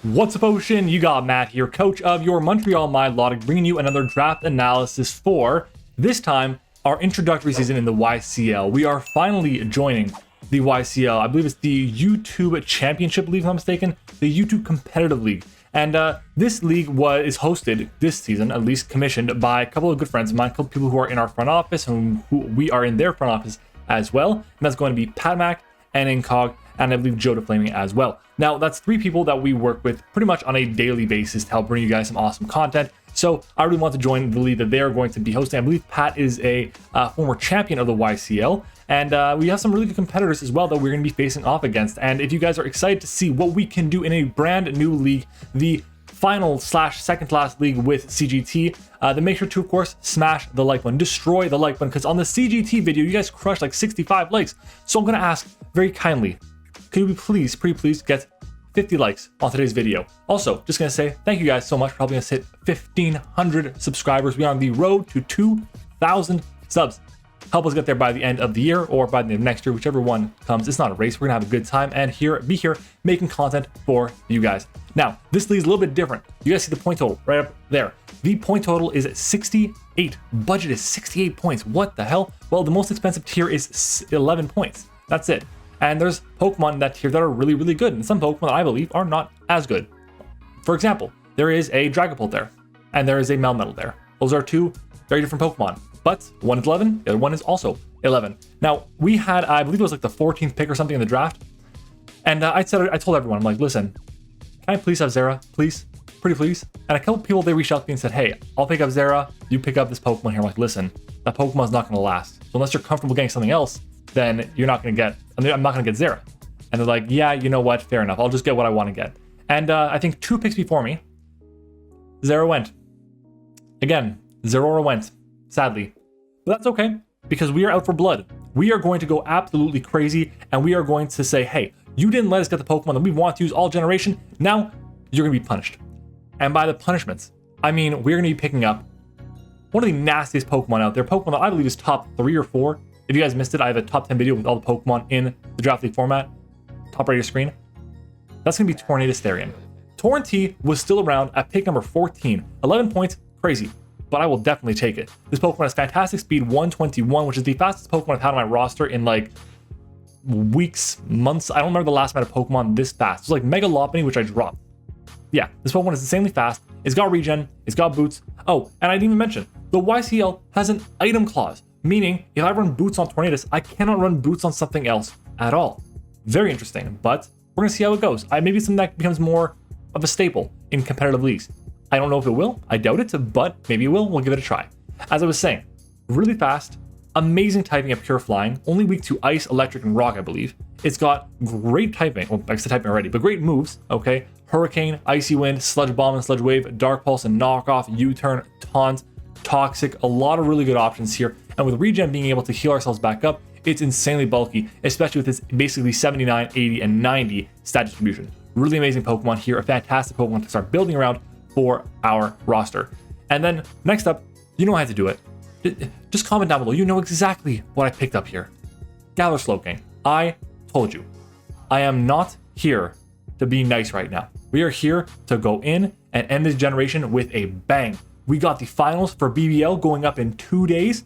What's up, Ocean? You got Matt here, coach of your Montreal Logic, bringing you another draft analysis for, this time, our introductory season in the YCL. We are finally joining the YCL. I believe it's the YouTube Championship League, if I'm not mistaken, the YouTube Competitive League. And this league is hosted this season, at least commissioned by a couple of good friends of mine, a couple of people who are in our front office and who we are in their front office as well. And that's going to be Pat Mac and Incog, and I believe Joe DeFlaming as well. Now, that's three people that we work with pretty much on a daily basis to help bring you guys some awesome content. So I really want to join the league that they're going to be hosting. I believe Pat is a former champion of the YCL, and we have some really good competitors as well that we're going to be facing off against. And if you guys are excited to see what we can do in a brand new league, the final / second to last league with CGT, then make sure to, of course, smash the like button, destroy the like button, because on the CGT video, you guys crushed like 65 likes. So I'm going to ask very kindly, could we please, pretty please, get 50 likes on today's video? Also, just going to say thank you guys so much for helping us hit 1,500 subscribers. We are on the road to 2,000 subs. Help us get there by the end of the year or by the end of next year, whichever one comes. It's not a race. We're going to have a good time and be here making content for you guys. Now, this league is a little bit different. You guys see the point total right up there. The point total is at 68. Budget is 68 points. What the hell? Well, the most expensive tier is 11 points. That's it. And there's Pokemon in that tier that are really, really good. And some Pokemon, I believe, are not as good. For example, there is a Dragapult there. And there is a Melmetal there. Those are two very different Pokemon. But one is 11, the other one is also 11. Now, we had, I believe it was like the 14th pick or something in the draft. And I told everyone, I'm like, listen, can I please have Zera? Please? Pretty please? And a couple people, they reached out to me and said, hey, I'll pick up Zera. You pick up this Pokemon here. I'm like, listen, that Pokemon's not going to last. So unless you're comfortable getting something else, then you're not going to get, I'm not going to get Zera. And they're like, yeah, you know what? Fair enough. I'll just get what I want to get. And I think 2 picks before me, Zera went. Again, Zeraora went, sadly. But that's okay, because we are out for blood. We are going to go absolutely crazy, and we are going to say, hey, you didn't let us get the Pokemon that we want to use all generation. Now you're going to be punished. And by the punishments, I mean, we're going to be picking up one of the nastiest Pokemon out there. Pokemon that I believe is top 3 or 4. If you guys missed it, I have a top 10 video with all the Pokemon in the Draft League format. Top right of your screen. That's going to be Tornadus Therian. Torrentee was still around at pick number 14. 11 points, crazy. But I will definitely take it. This Pokemon has fantastic speed, 121, which is the fastest Pokemon I've had on my roster in like weeks, months. I don't remember the last amount of Pokemon this fast. It was like Mega Lopunny, which I dropped. Yeah, this Pokemon is insanely fast. It's got regen, it's got boots. Oh, and I didn't even mention, the YCL has an item clause, meaning if I run boots on Tornadus, I cannot run boots on something else at all. Very interesting, but we're gonna see how it goes. Maybe something that becomes more of a staple in competitive leagues. I don't know if it will, I doubt it, but maybe it will, we'll give it a try. As I was saying, really fast, amazing typing at pure flying, only weak to ice, electric, and rock, I believe. It's got great typing, well, I said typing already, but great moves, okay? Hurricane, Icy Wind, Sludge Bomb and Sludge Wave, Dark Pulse and Knockoff, U-Turn, Taunt, Toxic, a lot of really good options here. And with Regen being able to heal ourselves back up, it's insanely bulky, especially with its basically 79, 80, and 90 stat distribution. Really amazing Pokemon here, a fantastic Pokemon to start building around for our roster. And then next up, you know how to do it. Just comment down below. You know exactly what I picked up here. Galar Slowking. I told you. I am not here to be nice right now. We are here to go in and end this generation with a bang. We got the finals for BBL going up in 2 days.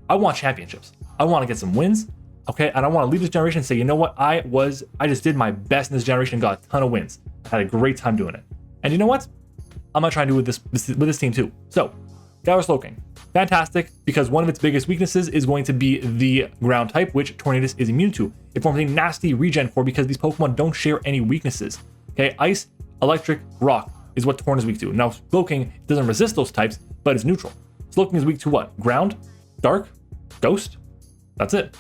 I want championships. I want to get some wins. Okay, and I want to leave this generation and say, you know what? I just did my best in this generation and got a ton of wins. I had a great time doing it. And you know what? I'm gonna try and do with this team too. So, Galar Slowking, fantastic, because one of its biggest weaknesses is going to be the ground type, which Tornadus is immune to. It forms a nasty regen core because these Pokemon don't share any weaknesses. Okay, ice, electric, rock is what Torn is weak to. Now, Slowking doesn't resist those types, but it's neutral. Slowking is weak to what? Ground, dark, ghost. That's it.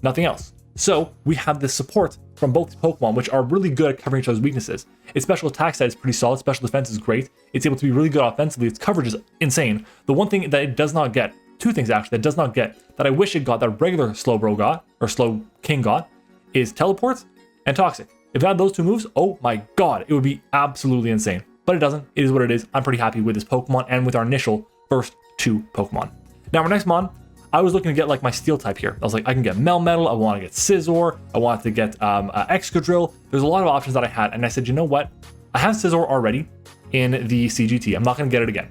Nothing else. So we have this support from both these Pokemon, which are really good at covering each other's weaknesses. Its special attack stat is pretty solid. Special defense is great. It's able to be really good offensively. Its coverage is insane. The one thing that it does not get, 2 things actually, that it does not get, that I wish it got, that regular Slowbro got, or Slowking got, is Teleport and Toxic. If it had those 2 moves, oh my god, it would be absolutely insane. But it doesn't. It is what it is. I'm pretty happy with this Pokemon and with our initial first 2 Pokemon. Now, our next mon, I was looking to get like my steel type here. I was like, I can get Melmetal, I want to get Scizor, I want to get Excadrill. There's a lot of options that I had, and I said, you know what? I have Scizor already in the CGT. I'm not going to get it again.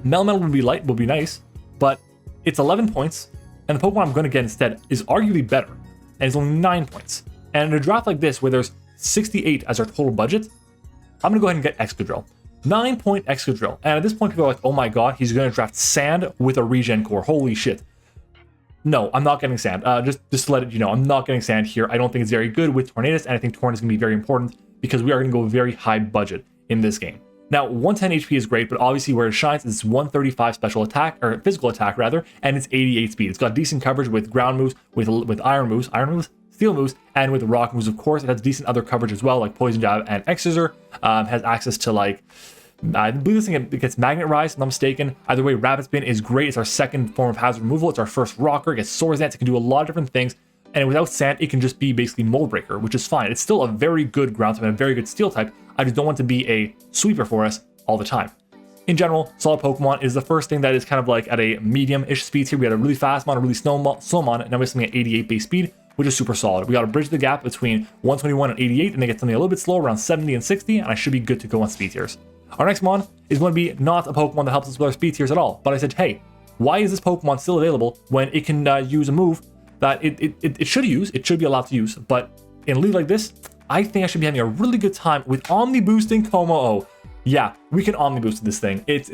Melmetal would be nice, but it's 11 points, and the Pokemon I'm going to get instead is arguably better, and it's only 9 points. And in a draft like this, where there's 68 as our total budget, I'm going to go ahead and get Excadrill. 9-point Excadrill. And at this point, people are like, oh my god, he's going to draft Sand with a Regen Core. Holy shit. No, I'm not getting Sand. Just to let you know, I'm not getting Sand here. I don't think it's very good with Tornadus, and I think Torn is going to be very important because we are going to go very high budget in this game. Now, 110 HP is great, but obviously where it shines is 135 special attack, or physical attack rather, and it's 88 speed. It's got decent coverage with ground moves, with iron moves, steel moves, and with rock moves, of course. It has decent other coverage as well, like Poison Jab and X-Scissor. Has access to, like, I believe this thing it gets Magnet Rise, if I'm not mistaken. Either way, Rapid Spin is great. It's our second form of hazard removal. It's our first rocker. It gets Swords Dance. It can do a lot of different things. And without Sand, it can just be basically Mold Breaker, which is fine. It's still a very good ground type and a very good steel type. I just don't want to be a sweeper for us all the time. In general, Solid Pokemon is the first thing that is kind of like at a medium-ish speed here. We had a really fast mon, a really slow mon, and now we have something at 88 base speed, which is super solid. We got to bridge the gap between 121 and 88, and they get something a little bit slower, around 70 and 60, and I should be good to go on speed tiers. Our next mon is going to be not a Pokemon that helps us with our speed tiers at all, but I said, hey, why is this Pokemon still available when it can use a move that it should use, it should be allowed to use, but in a league like this, I think I should be having a really good time with Omni Boosting Como-o. Yeah, we can Omni Boost this thing. It's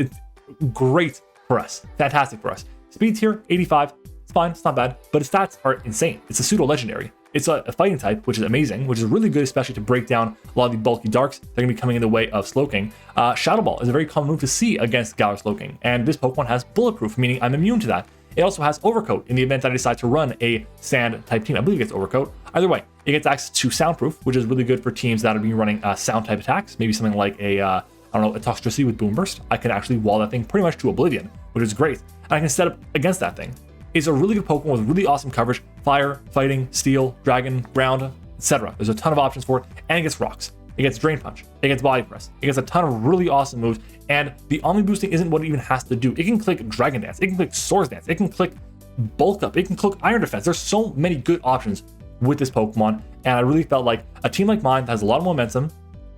great for us, fantastic for us. Speed tier, 85, it's fine, it's not bad, but its stats are insane. It's a pseudo-legendary. It's a fighting type, which is amazing, which is really good, especially to break down a lot of the bulky darks that are going to be coming in the way of Slowking. Shadow Ball is a very common move to see against Galar Slowking, and this Pokemon has Bulletproof, meaning I'm immune to that. It also has Overcoat in the event that I decide to run a Sand-type team. I believe it gets Overcoat. Either way, it gets access to Soundproof, which is really good for teams that are being running Sound-type attacks. Maybe something like a, I don't know, a Toxtricity with Boom Burst. I can actually wall that thing pretty much to oblivion, which is great. And I can set up against that thing. It's a really good Pokemon with really awesome coverage. Fire, Fighting, Steel, Dragon, Ground, etc. There's a ton of options for it, and it gets Rocks. It gets Drain Punch. It gets Body Press. It gets a ton of really awesome moves, and the Omni Boosting isn't what it even has to do. It can click Dragon Dance. It can click Swords Dance. It can click Bulk Up. It can click Iron Defense. There's so many good options with this Pokemon, and I really felt like a team like mine that has a lot of momentum,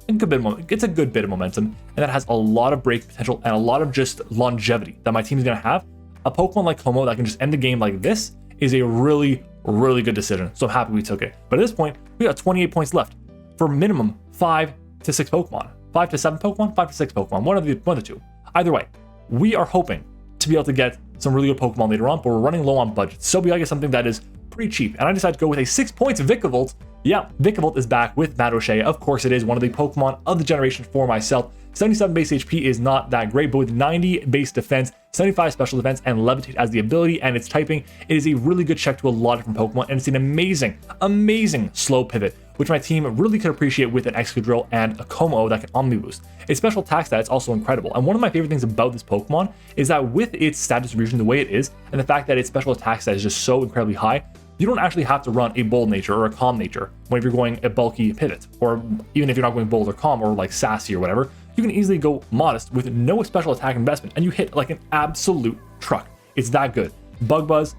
it's a good bit of momentum, and that has a lot of break potential and a lot of just longevity that my team is going to have. A Pokemon like Como that can just end the game like this is a really, really good decision. So I'm happy we took it. But at this point, we got 28 points left for minimum 5 to 6 Pokemon. 5 to 7 Pokemon, 5 to 6 Pokemon, one of the two. Either way, we are hoping to be able to get some really good Pokemon later on, but we're running low on budget. So we gotta get something that is pretty cheap. And I decided to go with a 6 points Vikavolt. Yeah, Vikavolt is back with MattOshea. Of course, it is one of the Pokemon of the generation for myself. 77 base HP is not that great, but with 90 base defense, 75 special defense, and Levitate as the ability and its typing, it is a really good check to a lot of different Pokemon, and it's an amazing slow pivot, which my team really could appreciate with an Excadrill and a Como that can Omni Boost. Its special attack stat is also incredible, and one of my favorite things about this Pokemon is that with its stat distribution the way it is, and the fact that its special attack stat is just so incredibly high, you don't actually have to run a bold nature or a calm nature whenever you're going a bulky pivot, or even if you're not going bold or calm or like sassy or whatever, you can easily go modest with no special attack investment and you hit like an absolute truck. It's that good. Bug Buzz,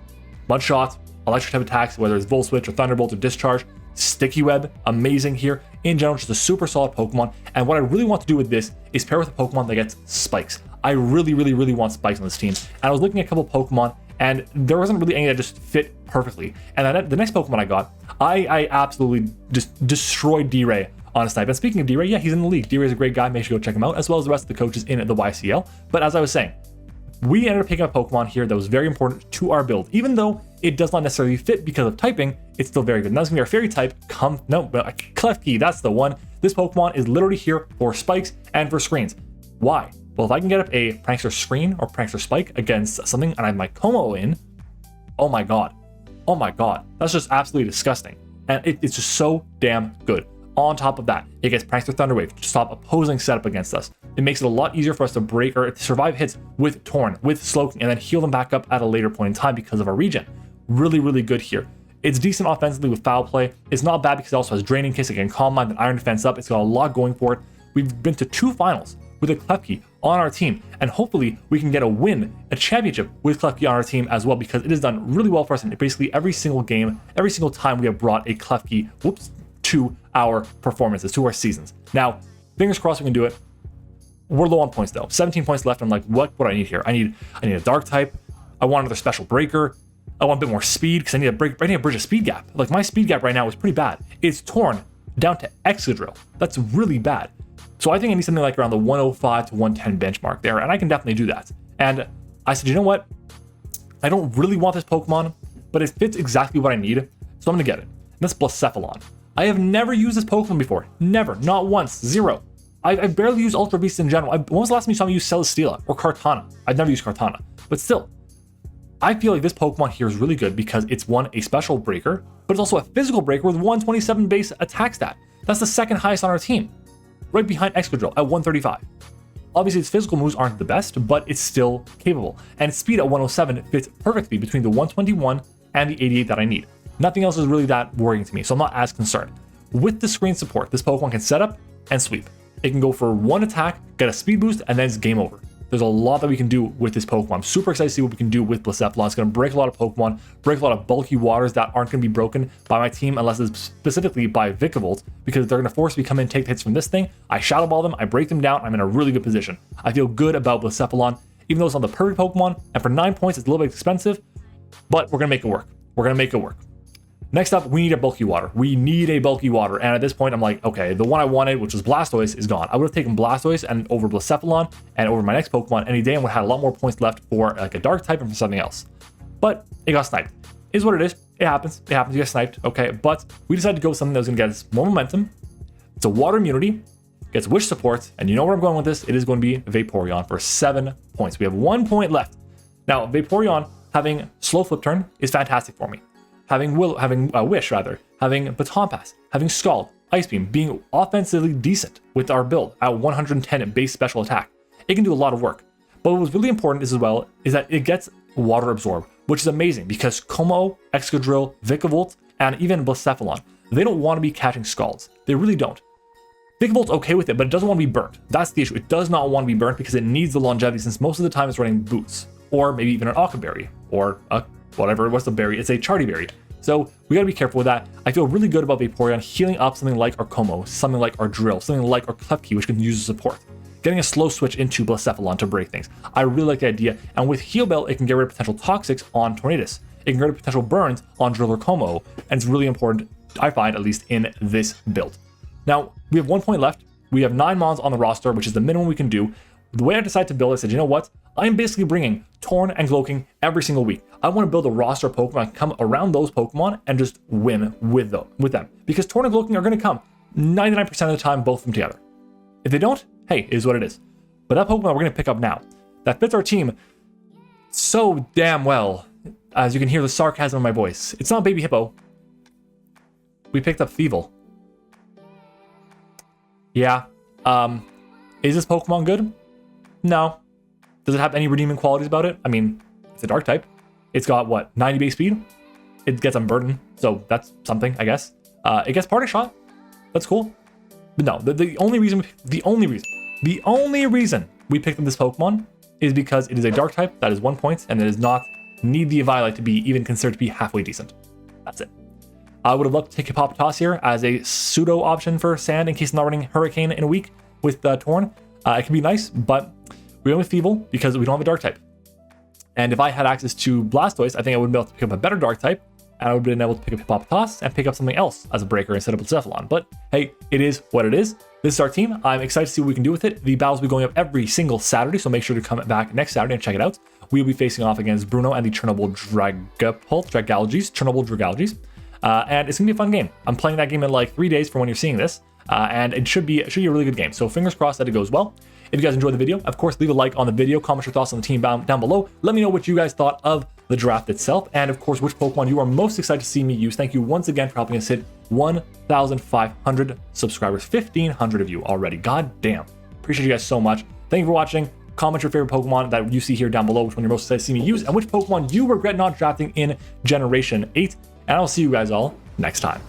Mud Shot, electric type attacks, whether it's Volt Switch or Thunderbolt or Discharge, Sticky Web, amazing here. In general, just a super solid Pokemon. And what I really want to do with this is pair with a Pokemon that gets Spikes. I really want Spikes on this team. And I was looking at a couple Pokemon, and there wasn't really any that just fit perfectly. And then the next Pokemon I got, I absolutely just destroyed D-Ray on his type. And speaking of D-Ray, yeah, he's in the league. D-Ray is a great guy. Make sure you go check him out, as well as the rest of the coaches in the YCL. But as I was saying, we ended up picking up a Pokemon here that was very important to our build. Even though it does not necessarily fit because of typing, it's still very good. And that's going to be our fairy type. Klefki, that's the one. This Pokemon is literally here for spikes and for screens. Why? Well, if I can get up a Prankster Screen or Prankster Spike against something and I have my Como in, oh my god, that's just absolutely disgusting. And it's just so damn good. On top of that, it gets Prankster Thunderwave to stop opposing setup against us. It makes it a lot easier for us to break or to survive hits with Torn, with Slowking, and then heal them back up at a later point in time because of our regen. Really good here. It's decent offensively with Foul Play. It's not bad because it also has Draining Kiss, it can Calm Mind, and Iron Defense up. It's got a lot going for it. We've been to 2 finals with a Klefki on our team, and hopefully we can get a championship with Klefki on our team as well, because it has done really well for us in basically every single game, every single time we have brought a Klefki, to our performances, to our seasons. Now, Fingers crossed we can do it. We're low on points though. 17 points left. I'm like, what do I need here? I need a dark type. I want another special breaker. I want a bit more speed because I need a bridge a speed gap. Like my speed gap right now is pretty bad. It's torn down to Excadrill. That's really bad. So I think I need something like around the 105 to 110 benchmark there, and I can definitely do that. And I said, you know what? I don't really want this Pokemon, but it fits exactly what I need, so I'm gonna get it. And that's Blacephalon. I have never used this Pokemon before. Never. Not once. Zero. I barely use Ultra Beasts in general. When was the last time you saw me use Celesteela or Kartana? I've never used Kartana. But still, I feel like this Pokemon here is really good because it's a special breaker, but it's also a physical breaker with 127 base attack stat. That's the second highest on our team, right behind Excadrill at 135. Obviously, its physical moves aren't the best, but it's still capable. And its speed at 107 fits perfectly between the 121 and the 88 that I need. Nothing else is really that worrying to me, so I'm not as concerned. With the screen support, this Pokemon can set up and sweep. It can go for one attack, get a speed boost, and then it's game over. There's a lot that we can do with this Pokemon. I'm super excited to see what we can do with Blacephalon. It's going to break a lot of Pokemon, break a lot of bulky waters that aren't going to be broken by my team unless it's specifically by Vikavolt, because they're going to force me to come in and take hits from this thing. I Shadow Ball them, I break them down, I'm in a really good position. I feel good about Blacephalon, even though it's not the perfect Pokemon, and for 9 points it's a little bit expensive, but we're going to make it work. We're going to make it work. Next up, we need a bulky water. We need a bulky water. And at this point, I'm like, okay, the one I wanted, which was Blastoise, is gone. I would have taken Blastoise and over Blacephalon and over my next Pokemon any day and would have had a lot more points left for like a dark type and for something else. But it got sniped. Is what it is. It happens. It happens. You get sniped. Okay. But we decided to go with something that was going to get us more momentum. It's a water immunity, gets wish support, and you know where I'm going with this. It is going to be Vaporeon for 7 points. We have 1 point left. Now, Vaporeon having slow flip turn is fantastic for me. Having Wish, having Baton Pass, having Scald, Ice Beam, being offensively decent with our build at 110 base special attack. It can do a lot of work. But what was really important is that it gets Water Absorb, which is amazing because Como, Excadrill, Vikavolt, and even Blacephalon, they don't want to be catching Scalds. They really don't. Vikavolt's okay with it, but it doesn't want to be burnt. That's the issue. It does not want to be burnt because it needs the longevity since most of the time it's running Boots, or maybe even an Occaberry, or a whatever, what's the berry? It's a Charty Berry. So we gotta be careful with that. I feel really good about Vaporeon healing up something like our Como, something like our Drill, something like our Klefki, which can use the support. Getting a slow switch into Blacephalon to break things. I really like the idea. And with Heal Bell, it can get rid of potential Toxics on Tornadus. It can get rid of potential burns on Drill or Como. And it's really important, I find, at least in this build. Now, we have 1 point left. We have 9 Mons on the roster, which is the minimum we can do. The way I decided to build it, I said, you know what? I'm basically bringing Torn and Glowking every single week. I want to build a roster of Pokemon that can come around those Pokemon and just win with them. Because Torn and Glowking are going to come 99% of the time, both of them together. If they don't, hey, it is what it is. But that Pokemon we're going to pick up now, that fits our team so damn well. As you can hear the sarcasm in my voice. It's not Baby Hippo. We picked up Thievul. Yeah. Is this Pokemon good? No. Does it have any redeeming qualities about it? I mean, it's a dark type. It's got what, 90 base speed? It gets Unburden, so that's something, I guess. It gets Parting Shot. That's cool. But no, the only reason we picked up this Pokemon is because it is a dark type that is 1 point and it does not need the Eviolite to be even considered to be halfway decent. That's it. I would have loved to take Hippopotas here as a pseudo option for Sand in case I'm not running Hurricane in a week with Torn. It can be nice, but we went with Thievul because we don't have a dark type. And if I had access to Blastoise, I think I would be able to pick up a better dark type, and I would have been able to pick up Hippopotas and pick up something else as a breaker instead of Blacephalon. But hey, it is what it is. This is our team. I'm excited to see what we can do with it. The battles will be going up every single Saturday, so make sure to come back next Saturday and check it out. We will be facing off against Bruno and the Chernobyl Chernobyl Dragalges. And it's gonna be a fun game. I'm playing that game in like 3 days from when you're seeing this, and it should be a really good game. So fingers crossed that it goes well. If you guys enjoyed the video, of course, leave a like on the video, comment your thoughts on the team down below. Let me know what you guys thought of the draft itself, and of course, which Pokemon you are most excited to see me use. Thank you once again for helping us hit 1,500 subscribers, 1,500 of you already. God damn. Appreciate you guys so much. Thank you for watching. Comment your favorite Pokemon that you see here down below, which one you're most excited to see me use, and which Pokemon you regret not drafting in Generation 8. And I'll see you guys all next time.